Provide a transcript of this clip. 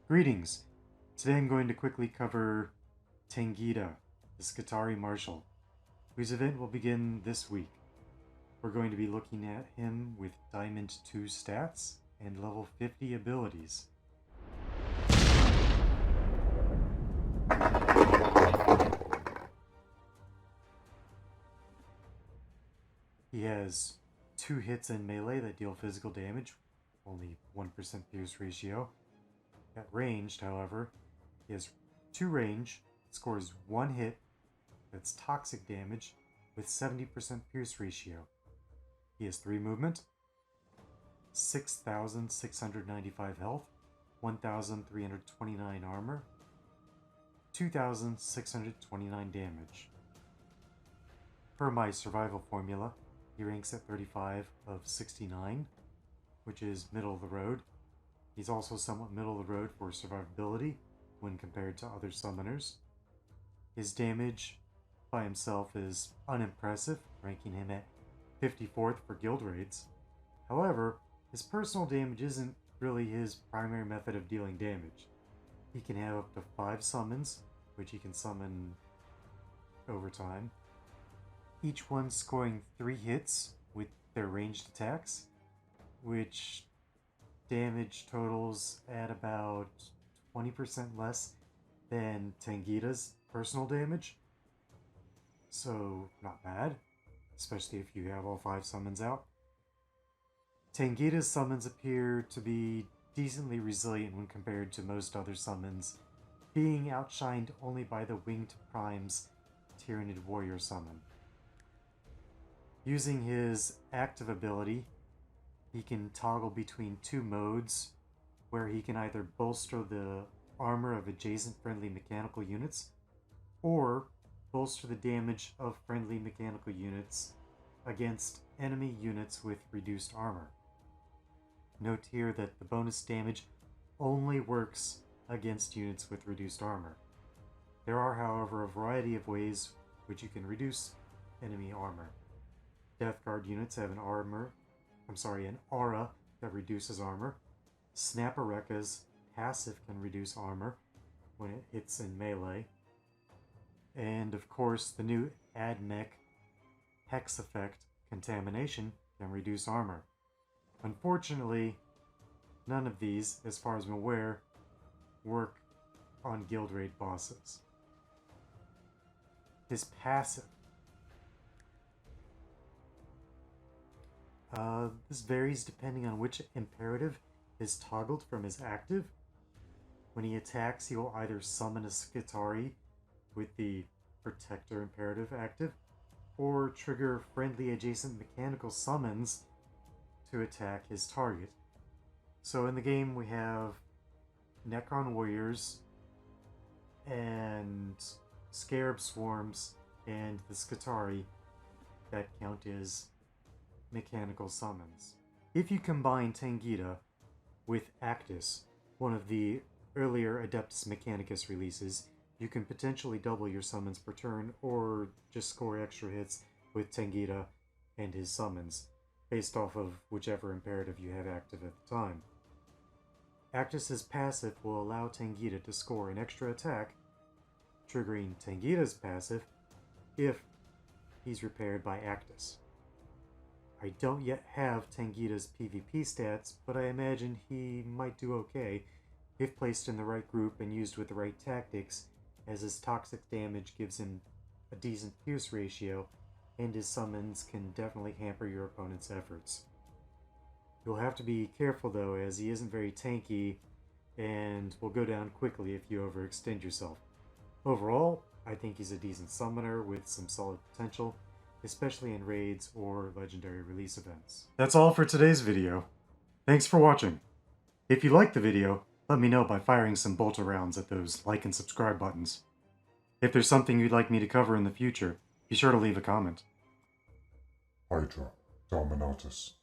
Greetings! Today I'm going to quickly cover Tangita, the Skitarii Marshal, whose event will begin this week. We're going to be looking at him with Diamond 2 stats and level 50 abilities. He has 2 hits in melee that deal physical damage, only 1% pierce ratio. At ranged, however, he has 2 range, scores 1 hit, that's toxic damage, with 70% pierce ratio. He has 3 movement, 6,695 health, 1,329 armor, 2,629 damage. Per my survival formula, he ranks at 35 of 69, which is middle of the road. He's also somewhat middle of the road for survivability when compared to other summoners. His damage by himself is unimpressive, ranking him at 54th for guild raids. However, his personal damage isn't really his primary method of dealing damage. He can have up to 5 summons, which he can summon over time, each one scoring 3 hits with their ranged attacks, which damage totals at about 20% less than Tangita's personal damage. So, not bad, especially if you have all 5 summons out. Tangita's summons appear to be decently resilient when compared to most other summons, being outshined only by the Winged Prime's Tyrannid Warrior summon. Using his active ability, he can toggle between 2 modes, where he can either bolster the armor of adjacent friendly mechanical units, or bolster the damage of friendly mechanical units against enemy units with reduced armor. Note here that the bonus damage only works against units with reduced armor. There are, however, a variety of ways which you can reduce enemy armor. Death Guard units have an aura that reduces armor. Snappereka's passive can reduce armor when it hits in melee. And of course, the new Admech Hex effect, Contamination, can reduce armor. Unfortunately, none of these, as far as I'm aware, work on guild raid bosses. His passive. This varies depending on which imperative is toggled from his active. When he attacks, he will either summon a Skitarii with the Protector imperative active, or trigger friendly adjacent mechanical summons to attack his target. So in the game we have Necron Warriors and Scarab Swarms and the Skitarii that count as mechanical summons. If you combine Tangita with Actus, one of the earlier Adeptus Mechanicus releases, you can potentially double your summons per turn, or just score extra hits with Tangita and his summons, based off of whichever imperative you have active at the time. Actus's passive will allow Tangita to score an extra attack, triggering Tangita's passive if he's repaired by Actus. I don't yet have Tangita's PvP stats, but I imagine he might do okay if placed in the right group and used with the right tactics, as his toxic damage gives him a decent pierce ratio, and his summons can definitely hamper your opponent's efforts. You'll have to be careful though, as he isn't very tanky and will go down quickly if you overextend yourself. Overall, I think he's a decent summoner with some solid potential, especially in raids or legendary release events. That's all for today's video. Thanks for watching. If you liked the video, let me know by firing some bolter rounds at those like and subscribe buttons. If there's something you'd like me to cover in the future, be sure to leave a comment. Hydra Dominatus.